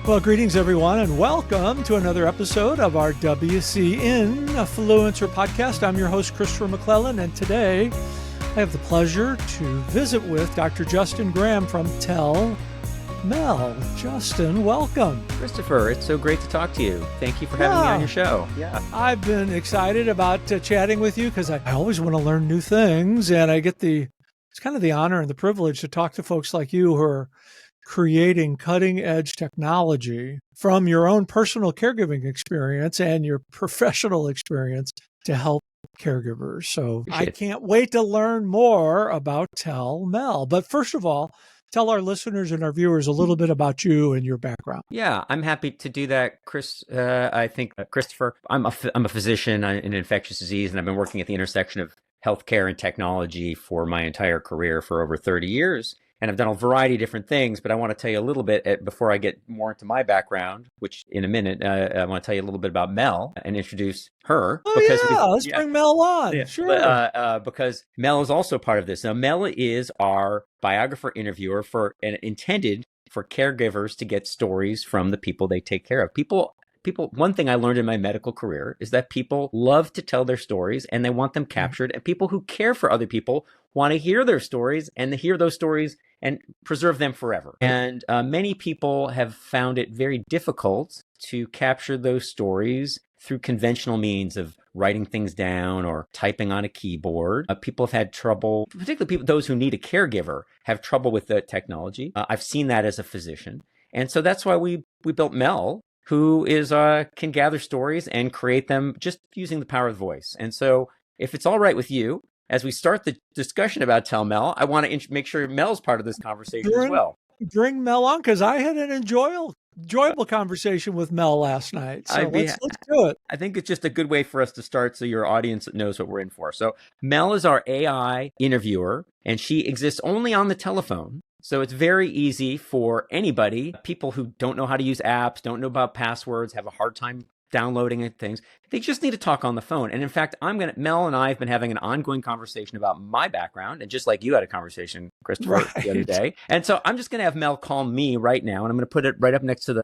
Well, greetings, everyone, and welcome to another episode of our WCN Fluencer podcast. I'm your host, Christopher MacLellan, and today I have the pleasure to visit with Dr. Justin Graham from Tell Mel. Justin, welcome. Christopher, it's so great to talk to you. Thank you for having me on your show. Yeah, I've been excited about chatting with you because I always want to learn new things, and I get it's kind of the honor and the privilege to talk to folks like you who are creating cutting-edge technology from your own personal caregiving experience and your professional experience to help caregivers. So I can't wait to learn more about Tell Mel. But first of all, tell our listeners and our viewers a little bit about you and your background. Yeah, I'm happy to do that, Chris. I think, Christopher, I'm a physician in infectious disease, and I've been working at the intersection of healthcare and technology for my entire career for over 30 years. And I've done a variety of different things, but I want to tell you a little bit before I get more into my background, which in a minute, I want to tell you a little bit about Mel and introduce her. Let's bring Mel on. Yeah. Sure. Because Mel is also part of this. Now, Mel is our biographer interviewer intended for caregivers to get stories from the people they take care of. People, one thing I learned in my medical career is that people love to tell their stories and they want them captured. And people who care for other people want to hear their stories and hear those stories and preserve them forever. And many people have found it very difficult to capture those stories through conventional means of writing things down or typing on a keyboard. People have had trouble, particularly those who need a caregiver have trouble with the technology. I've seen that as a physician. And so that's why we built Mel, who is can gather stories and create them just using the power of voice. And so if it's all right with you, as we start the discussion about Tell Mel, I want to make sure Mel's part of this conversation as well. Bring Mel on, because I had an enjoyable conversation with Mel last night. So let's do it. I think it's just a good way for us to start so your audience knows what we're in for. So Mel is our AI interviewer, and she exists only on the telephone. So it's very easy for anybody, people who don't know how to use apps, don't know about passwords, have a hard time downloading things. They just need to talk on the phone. And in fact, Mel and I have been having an ongoing conversation about my background, and just like you had a conversation, Christopher, the other day. And so I'm just going to have Mel call me right now, and I'm going to put it right up next to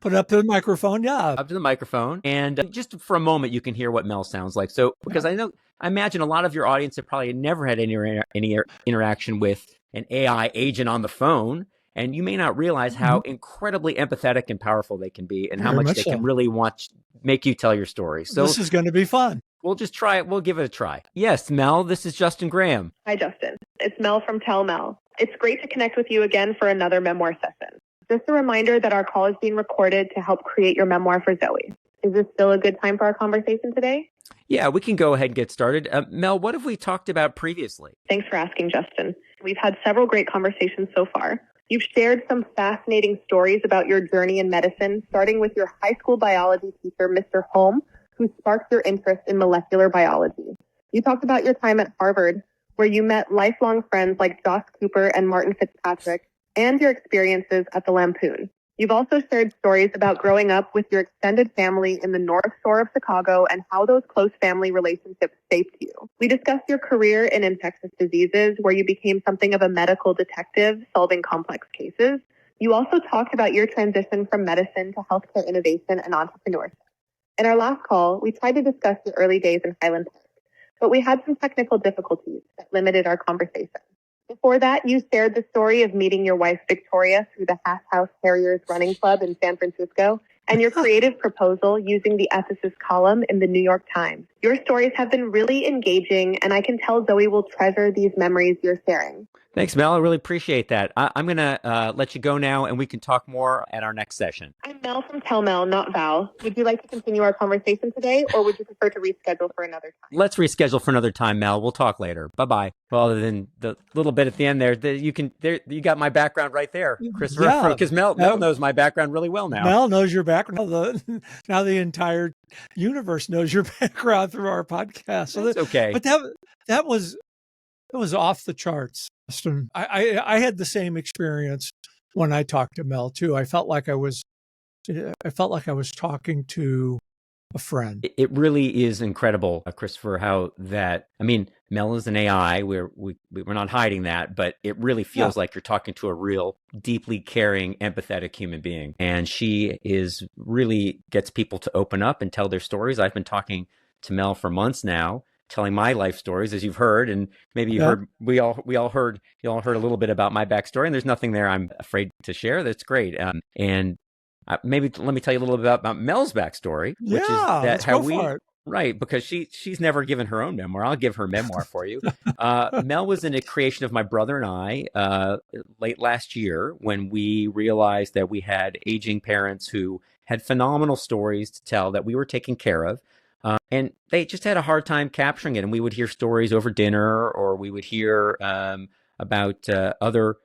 Put it up to the microphone, yeah. Up to the microphone. And just for a moment, you can hear what Mel sounds like. So, because I imagine a lot of your audience have probably never had any interaction with an AI agent on the phone. And you may not realize how incredibly empathetic and powerful they can be, and how much they can really make you tell your story. So this is going to be fun. We'll just try it. We'll give it a try. Yes, Mel, this is Justin Graham. Hi, Justin. It's Mel from Tell Mel. It's great to connect with you again for another memoir session. Just a reminder that our call is being recorded to help create your memoir for Zoe. Is this still a good time for our conversation today? Yeah, we can go ahead and get started. Mel, what have we talked about previously? Thanks for asking, Justin. We've had several great conversations so far. You've shared some fascinating stories about your journey in medicine, starting with your high school biology teacher, Mr. Holm, who sparked your interest in molecular biology. You talked about your time at Harvard, where you met lifelong friends like Josh Cooper and Martin Fitzpatrick, and your experiences at the Lampoon. You've also shared stories about growing up with your extended family in the North Shore of Chicago and how those close family relationships shaped you. We discussed your career in infectious diseases, where you became something of a medical detective solving complex cases. You also talked about your transition from medicine to healthcare innovation and entrepreneurship. In our last call, we tried to discuss your early days in Highland Park, but we had some technical difficulties that limited our conversation. Before that, you shared the story of meeting your wife, Victoria, through the Hash House Harriers Running Club in San Francisco, and your creative proposal using the ethicist column in the New York Times. Your stories have been really engaging, and I can tell Zoe will treasure these memories you're sharing. Thanks, Mel. I really appreciate that. I'm going to let you go now, and we can talk more at our next session. I'm Mel from Tell Mel, not Val. Would you like to continue our conversation today, or would you prefer to reschedule for another time? Let's reschedule for another time, Mel. We'll talk later. Bye-bye. Well, other than the little bit at the end there, you got my background right there, Christopher. Yeah, because Mel knows my background really well now. Mel knows your background. Now the entire universe knows your background through our podcast. So that's okay. But that was off the charts. I had the same experience when I talked to Mel too. I felt like I was talking to a friend. It really is incredible, Christopher, how that, I mean, Mel is an AI. We're not hiding that, but it really feels like you're talking to a real deeply caring, empathetic human being. And she is really gets people to open up and tell their stories. I've been talking to Mel for months now, telling my life stories, as you've heard, and maybe you heard, you all heard a little bit about my backstory, and there's nothing there I'm afraid to share. That's great. And maybe let me tell you a little bit about Mel's backstory, which is that how we, right, because she's never given her own memoir. I'll give her memoir for you. Mel was in a creation of my brother and I late last year when we realized that we had aging parents who had phenomenal stories to tell that we were taking care of. And they just had a hard time capturing it. And we would hear stories over dinner, or we would hear about other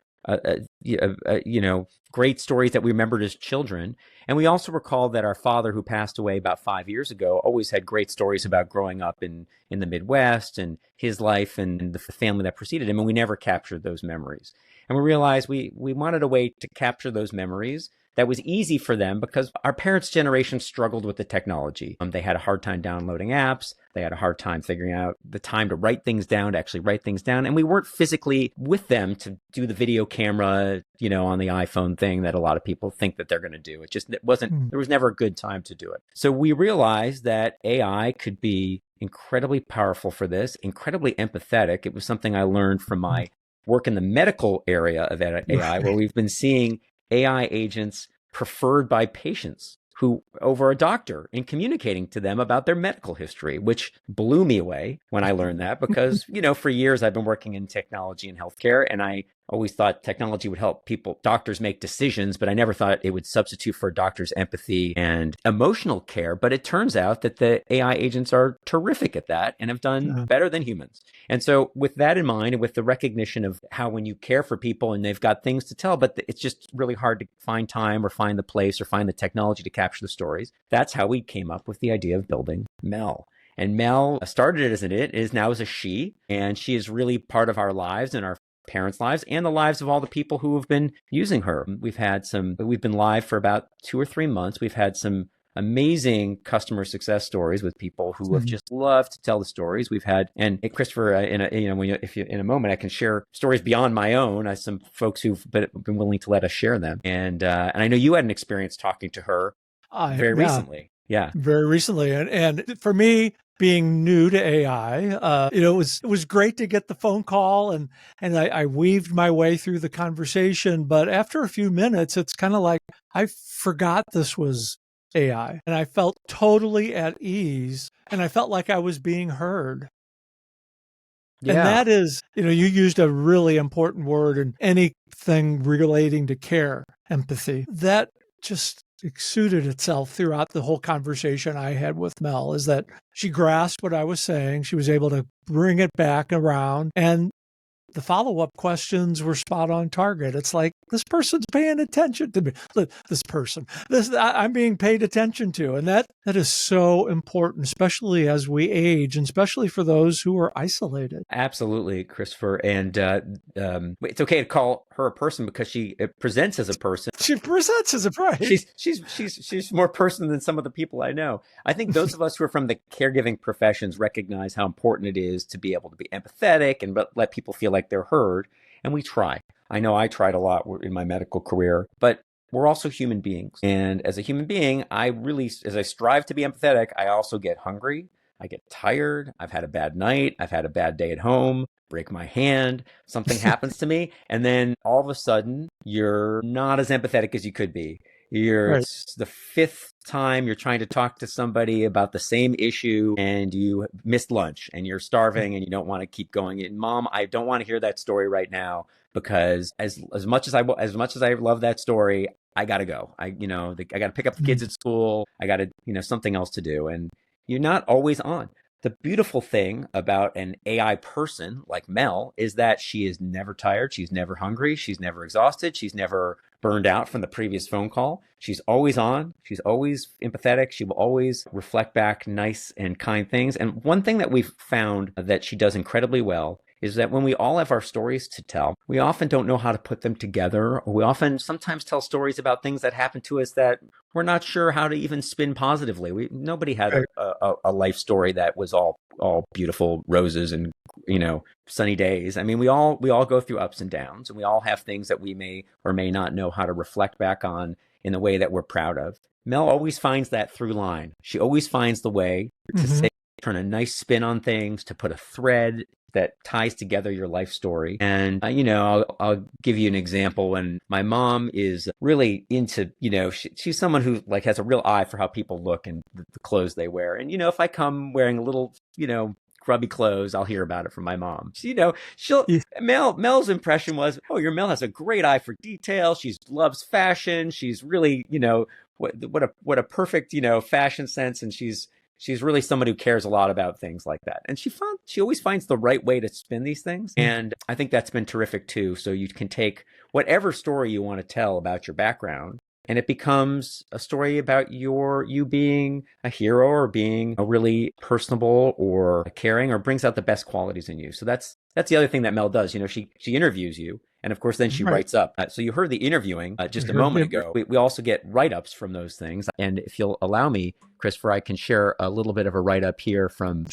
great stories that we remembered as children. And we also recall that our father, who passed away about 5 years ago, always had great stories about growing up in the Midwest and his life and the family that preceded him. And we never captured those memories. And we realized we wanted a way to capture those memories that was easy for them, because our parents' generation struggled with the technology. They had a hard time downloading apps. They had a hard time figuring out the time to write things down, to actually write things down. And we weren't physically with them to do the video camera, on the iPhone thing that a lot of people think that they're going to do. It wasn't, there was never a good time to do it. So we realized that AI could be incredibly powerful for this, incredibly empathetic. It was something I learned from my work in the medical area of AI, where we've been seeing AI agents preferred by patients who over a doctor in communicating to them about their medical history, which blew me away when I learned that, because, for years I've been working in technology and healthcare, and I always thought technology would help doctors make decisions, but I never thought it would substitute for a doctor's empathy and emotional care. But it turns out that the AI agents are terrific at that and have done better than humans. And so with that in mind, and with the recognition of how when you care for people and they've got things to tell, but it's just really hard to find time or find the place or find the technology to capture the stories, that's how we came up with the idea of building Mel. And Mel started as it is now as a she, and she is really part of our lives and our parents' lives and the lives of all the people who have been using her. We've been live for about 2 or 3 months. We've had some amazing customer success stories with people who have just loved to tell the stories. We've had, and Christopher, in a moment, I can share stories beyond my own. Some folks who've been willing to let us share them. And I know you had an experience talking to her very recently. Yeah, very recently. And for me, being new to AI, it was great to get the phone call, and I weaved my way through the conversation. But after a few minutes, it's kind of like I forgot this was AI, and I felt totally at ease, and I felt like I was being heard. Yeah. And that is, you used a really important word in anything relating to care, empathy. That just exuded itself throughout the whole conversation I had with Mel, is that she grasped what I was saying. She was able to bring it back around, and the follow-up questions were spot on target. It's like, this person's paying attention to me. I'm being paid attention to. And that is so important, especially as we age, and especially for those who are isolated. Absolutely, Christopher. And it's okay to call her a person because she presents as a person. She presents as a person. She's more person than some of the people I know. I think those of us who are from the caregiving professions recognize how important it is to be able to be empathetic and let people feel like they're heard. And we try. I know I tried a lot in my medical career, but we're also human beings. And as a human being, as I strive to be empathetic, I also get hungry. I get tired. I've had a bad night. I've had a bad day at home, break my hand, something happens to me. And then all of a sudden, you're not as empathetic as you could be. It's the 5th time you're trying to talk to somebody about the same issue, and you missed lunch and you're starving and you don't want to keep going. And Mom, I don't want to hear that story right now, because as much as I love that story, I got to go. I got to pick up the kids at school. I got to, something else to do. And you're not always on. The beautiful thing about an AI person like Mel is that she is never tired. She's never hungry. She's never exhausted. She's never burned out from the previous phone call. She's always on. She's always empathetic. She will always reflect back nice and kind things. And one thing that we've found that she does incredibly well is that when we all have our stories to tell, we often don't know how to put them together. Or we often sometimes tell stories about things that happened to us that we're not sure how to even spin positively. Nobody had a life story that was all beautiful roses and, sunny days. I mean, we all go through ups and downs, and we all have things that we may or may not know how to reflect back on in the way that we're proud of. Mel always finds that through line. She always finds the way to say, turn a nice spin on things, to put a thread that ties together your life story. And, I'll give you an example. When my mom is really into, she's someone who like has a real eye for how people look and the clothes they wear. And, if I come wearing a little, grubby clothes, I'll hear about it from my mom. Mel's impression was, oh, your Mel has a great eye for detail. She loves fashion. She's really, what a perfect, fashion sense. And she's really someone who cares a lot about things like that. And she always finds the right way to spin these things. And I think that's been terrific too. So you can take whatever story you want to tell about your background, and it becomes a story about you being a hero or being a really personable or caring, or brings out the best qualities in you. So that's the other thing that Mel does. She interviews you. And of course, then she writes up. So you heard the interviewing just a moment ago. We also get write-ups from those things. And if you'll allow me, Christopher, I can share a little bit of a write-up here from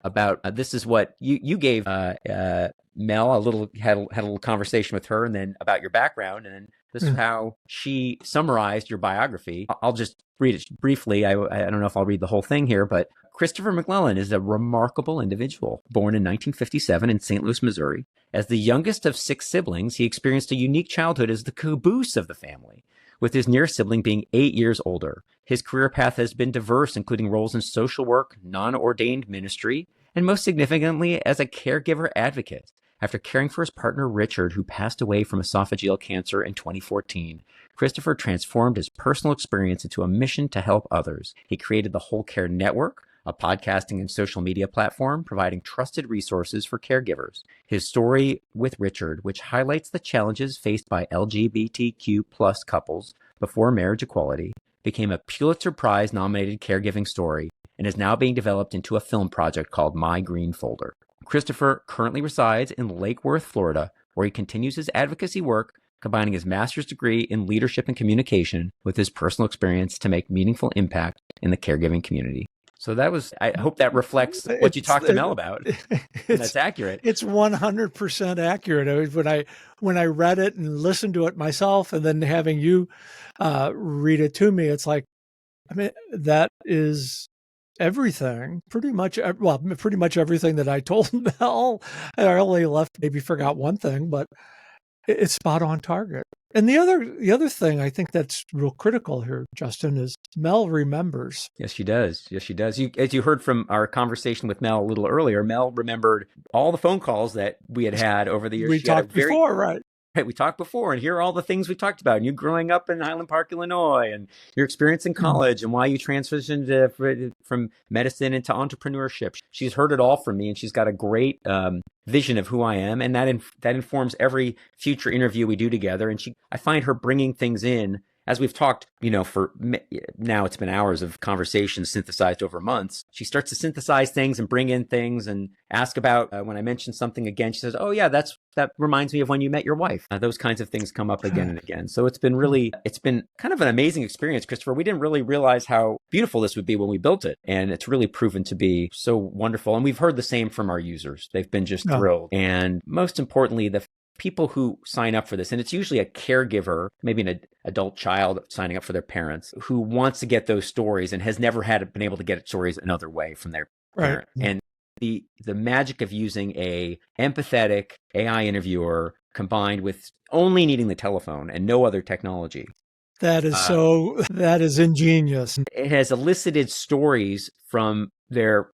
about this is what you gave Mel had a little conversation with her, and then about your background, and then this is how she summarized your biography. I'll just read it briefly. I don't know if I'll read the whole thing here, but Christopher MacLellan is a remarkable individual. Born in 1957 in St. Louis, Missouri. As the youngest of 6 siblings, he experienced a unique childhood as the caboose of the family, with his nearest sibling being 8 years older. His career path has been diverse, including roles in social work, non-ordained ministry, and most significantly as a caregiver advocate. After caring for his partner Richard, who passed away from esophageal cancer in 2014, Christopher transformed his personal experience into a mission to help others. He created the Whole Care Network, a podcasting and social media platform providing trusted resources for caregivers. His story with Richard, which highlights the challenges faced by LGBTQ plus couples before marriage equality, became a Pulitzer Prize nominated caregiving story and is now being developed into a film project called My Green Folder. Christopher currently resides in Lake Worth, Florida, where he continues his advocacy work, combining his master's degree in leadership and communication with his personal experience to make meaningful impact in the caregiving community. So I hope that reflects what you talked to Mel about. That's accurate. It's 100% accurate. When I read it and listened to it myself, and then having you read it to me, it's like, that is everything, pretty much everything that I told Mel. I only forgot one thing, but it's spot on target. And the other thing I think that's real critical here, Justin, is Mel remembers. Yes, she does. Yes, she does. As you heard from our conversation with Mel a little earlier, Mel remembered all the phone calls that we had over the years. We talked before, right? Right, we talked before, and here are all the things we talked about. And you growing up in Highland Park, Illinois, and your experience in college, and why you transitioned from medicine into entrepreneurship. She's heard it all from me, and she's got a great vision of who I am, and that informs every future interview we do together. And I find her bringing things in. As we've talked, for now it's been hours of conversation synthesized over months. She starts to synthesize things and bring in things and ask about when I mention something again. She says, "Oh yeah, that reminds me of when you met your wife." Those kinds of things come up again and again. So it's been kind of an amazing experience, Christopher. We didn't really realize how beautiful this would be when we built it, and it's really proven to be so wonderful. And we've heard the same from our users. They've been just thrilled. And most importantly, the people who sign up for this, and it's usually a caregiver, maybe an adult child signing up for their parents, who wants to get those stories and has never been able to get stories another way from their parent. And the magic of using a empathetic AI interviewer combined with only needing the telephone and no other technology. That is ingenious. It has elicited stories from their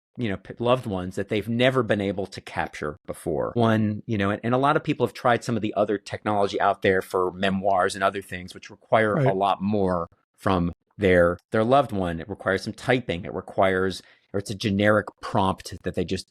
loved ones that they've never been able to capture before. And a lot of people have tried some of the other technology out there for memoirs and other things, which require a lot more from their loved one. It requires some typing. Or it's a generic prompt that they just,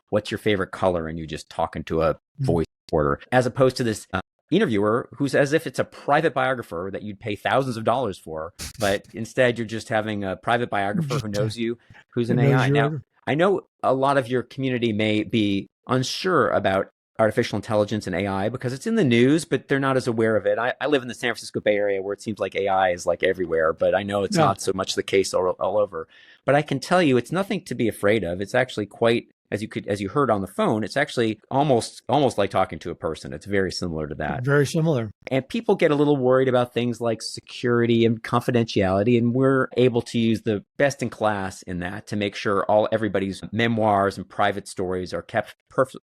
what's your favorite color? And you just talk into a voice recorder, as opposed to this interviewer who's as if it's a private biographer that you'd pay thousands of dollars for, but instead you're just having a private biographer who knows you, who's an AI. Now, I know a lot of your community may be unsure about artificial intelligence and AI because it's in the news, but they're not as aware of it. I live in the San Francisco Bay Area where it seems like AI is like everywhere, but I know it's Yeah. not so much the case all over. But I can tell you it's nothing to be afraid of. It's actually quite, as you heard on the phone, it's actually almost like talking to a person. It's very similar to that. Very similar. And people get a little worried about things like security and confidentiality, and we're able to use the best in class in that to make sure everybody's memoirs and private stories are kept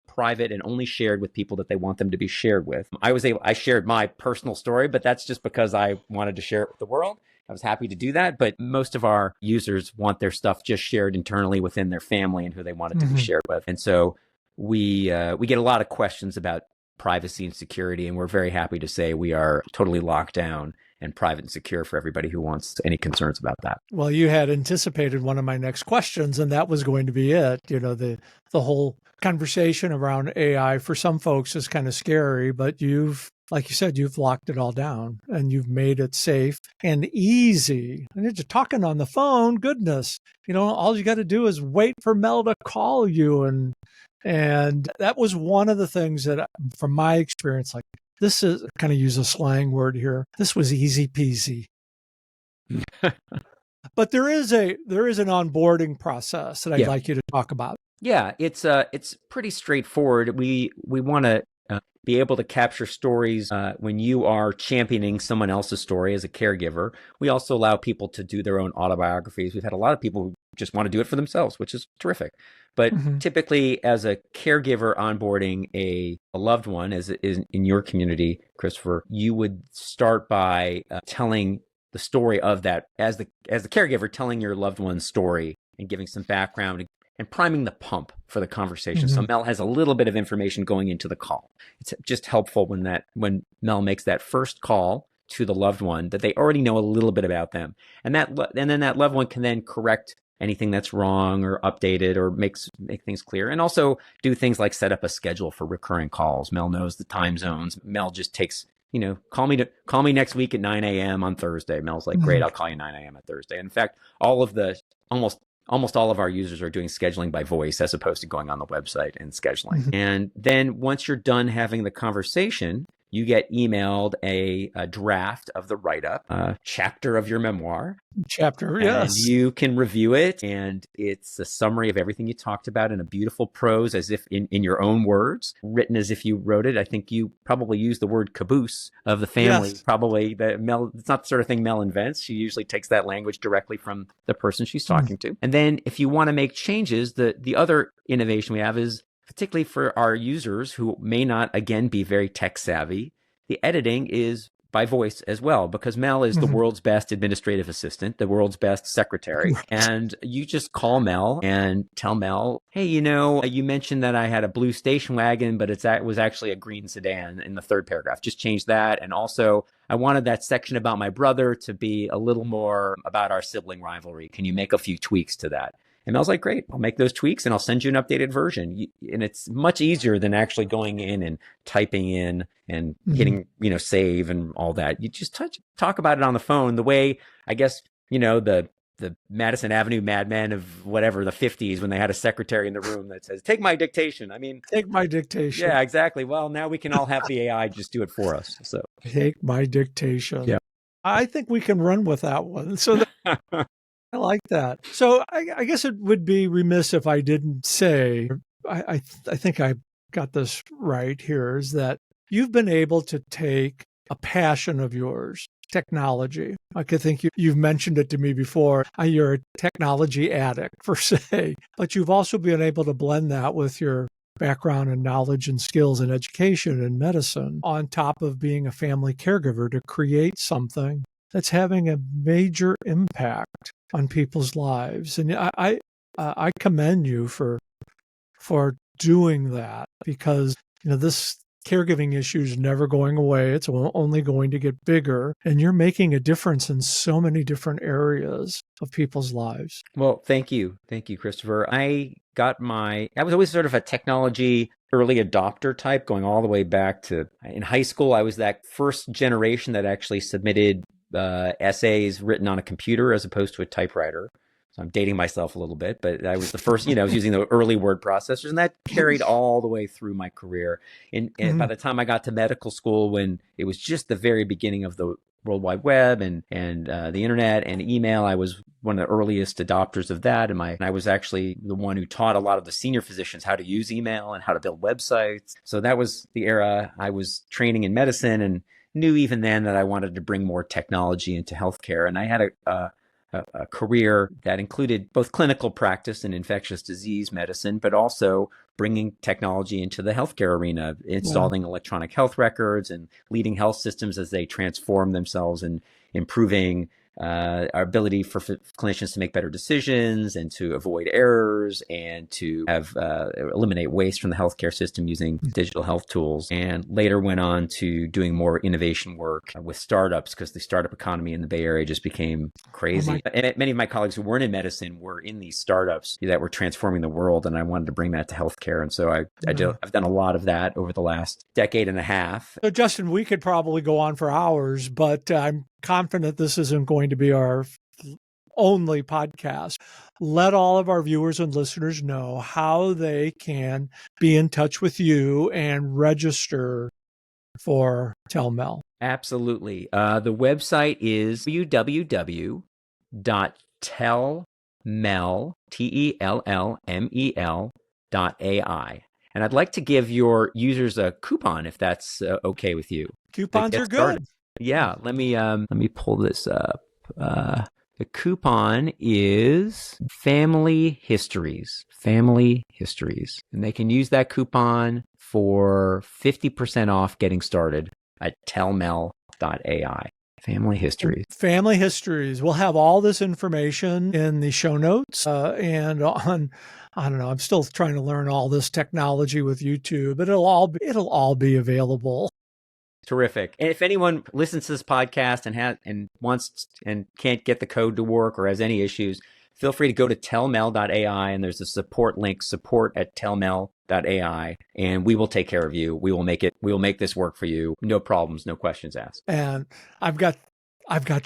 private and only shared with people that they want them to be shared with. I shared my personal story, but that's just because I wanted to share it with the world. I was happy to do that, but most of our users want their stuff just shared internally within their family and who they want it to be shared with. And so we get a lot of questions about privacy and security, and we're very happy to say we are totally locked down and private and secure for everybody who wants any concerns about that. Well, you had anticipated one of my next questions, and that was going to be it. You know, the whole conversation around AI for some folks is kind of scary, but like you said, you've locked it all down and you've made it safe and easy. And you're just talking on the phone, goodness, all you got to do is wait for Mel to call you. And that was one of the things that, from my experience, like this is kind of use a slang word here. This was easy peasy. But there is an onboarding process that I'd like you to talk about. Yeah, it's pretty straightforward. We want to be able to capture stories when you are championing someone else's story as a caregiver. We also allow people to do their own autobiographies. We've had a lot of people who just want to do it for themselves, which is terrific. But typically, as a caregiver onboarding a loved one, as it is in your community, Christopher, you would start by telling the story of that as the caregiver, telling your loved one's story and giving some background and priming the pump for the conversation. So Mel has a little bit of information going into the call. It's just helpful when Mel makes that first call to the loved one that they already know a little bit about them, and then that loved one can then correct anything that's wrong or update it or make things clear, and also do things like set up a schedule for recurring calls. Mel knows the time zones. Mel just takes, call me next week at 9 a.m. on Thursday. Mel's like, great, I'll call you 9 a.m. at Thursday. And in fact, almost all of our users are doing scheduling by voice as opposed to going on the website and scheduling. And then once you're done having the conversation, you get emailed a draft of the write-up, a chapter of your memoir. Yes. And you can review it, and it's a summary of everything you talked about in a beautiful prose, as if in your own words, written as if you wrote it. I think you probably used the word caboose of the family. Yes. Probably Mel, it's not the sort of thing Mel invents. She usually takes that language directly from the person she's talking to. And then if you want to make changes, the other innovation we have is, particularly for our users who may not, again, be very tech savvy, the editing is by voice as well, because Mel is the world's best administrative assistant, the world's best secretary. And you just call Mel and tell Mel, hey, you mentioned that I had a blue station wagon, but it was actually a green sedan in the third paragraph. Just change that. And also, I wanted that section about my brother to be a little more about our sibling rivalry. Can you make a few tweaks to that? And Mel's like, great, I'll make those tweaks and I'll send you an updated version. And it's much easier than actually going in and typing in and hitting, save and all that. You just talk about it on the phone the way, I guess, the Madison Avenue madmen of whatever, the 50s, when they had a secretary in the room that says, take my dictation. I mean, take my dictation. Yeah, exactly. Well, now we can all have the AI just do it for us. So take my dictation. Yeah. I think we can run with that one. So I like that. So I guess it would be remiss if I didn't say, I think I got this right here, is that you've been able to take a passion of yours, technology. I think you've mentioned it to me before. You're a technology addict, per se, but you've also been able to blend that with your background and knowledge and skills in education and medicine, on top of being a family caregiver, to create something that's having a major impact on people's lives. And I commend you for doing that, because this caregiving issue is never going away. It's only going to get bigger, and you're making a difference in so many different areas of people's lives. Well, thank you, Christopher. I was always sort of a technology early adopter type, going all the way back to in high school. I was that first generation that actually submitted essays written on a computer as opposed to a typewriter. So I'm dating myself a little bit, but I was the first, I was using the early word processors, and that carried all the way through my career. And by the time I got to medical school, when it was just the very beginning of the World Wide Web and the internet and email, I was one of the earliest adopters of that. And I was actually the one who taught a lot of the senior physicians how to use email and how to build websites. So that was the era I was training in medicine, and knew even then that I wanted to bring more technology into healthcare. And I had a career that included both clinical practice in infectious disease medicine, but also bringing technology into the healthcare arena, installing electronic health records and leading health systems as they transform themselves and improving our ability for clinicians to make better decisions and to avoid errors and to have eliminate waste from the healthcare system using digital health tools. And later went on to doing more innovation work with startups, because the startup economy in the Bay Area just became crazy. And many of my colleagues who weren't in medicine were in these startups that were transforming the world, and I wanted to bring that to healthcare. And so I've done a lot of that over the last decade and a half. So Justin, we could probably go on for hours, but I'm confident this isn't going to be our only podcast. Let all of our viewers and listeners know how they can be in touch with you and register for Tell Mel. Absolutely. The website is www.tellmel.ai. And I'd like to give your users a coupon, if that's okay with you. Coupons are good. Yeah, let me pull this up. The coupon is Family Histories. Family Histories. And they can use that coupon for 50% off getting started at tellmel.ai. Family Histories. Family Histories. We'll have all this information in the show notes and on, I don't know, I'm still trying to learn all this technology with YouTube, but it'll all be available. Terrific. And if anyone listens to this podcast and wants and can't get the code to work or has any issues, feel free to go to tellmel.ai, and there's a support link, support@tellmel.ai, and we will take care of you. We will make this work for you. No problems, no questions asked. And I've got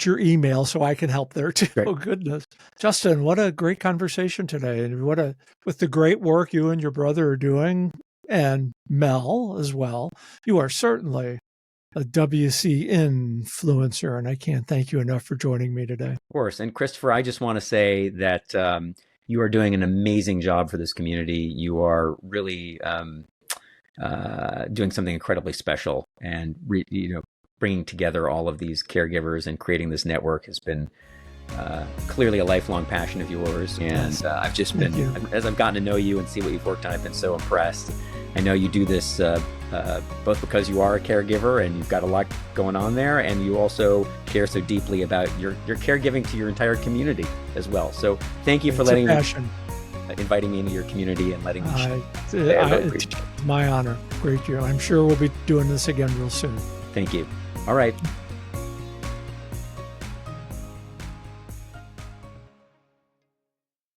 your email, so I can help there too. Great. Oh goodness. Justin, what a great conversation today. And with the great work you and your brother are doing, and Mel as well, you are certainly a WCN Fluencer, and I can't thank you enough for joining me today. Of course. And Christopher, I just want to say that you are doing an amazing job for this community. You are really doing something incredibly special, and bringing together all of these caregivers and creating this network has been clearly a lifelong passion of yours. And I've just been, as I've gotten to know you and see what you've worked on, I've been so impressed. I know you do this both because you are a caregiver and you've got a lot going on there, and you also care so deeply about your caregiving to your entire community as well. So thank you for inviting me into your community and letting me share. It's my honor. Great year. I'm sure we'll be doing this again real soon. Thank you. All right.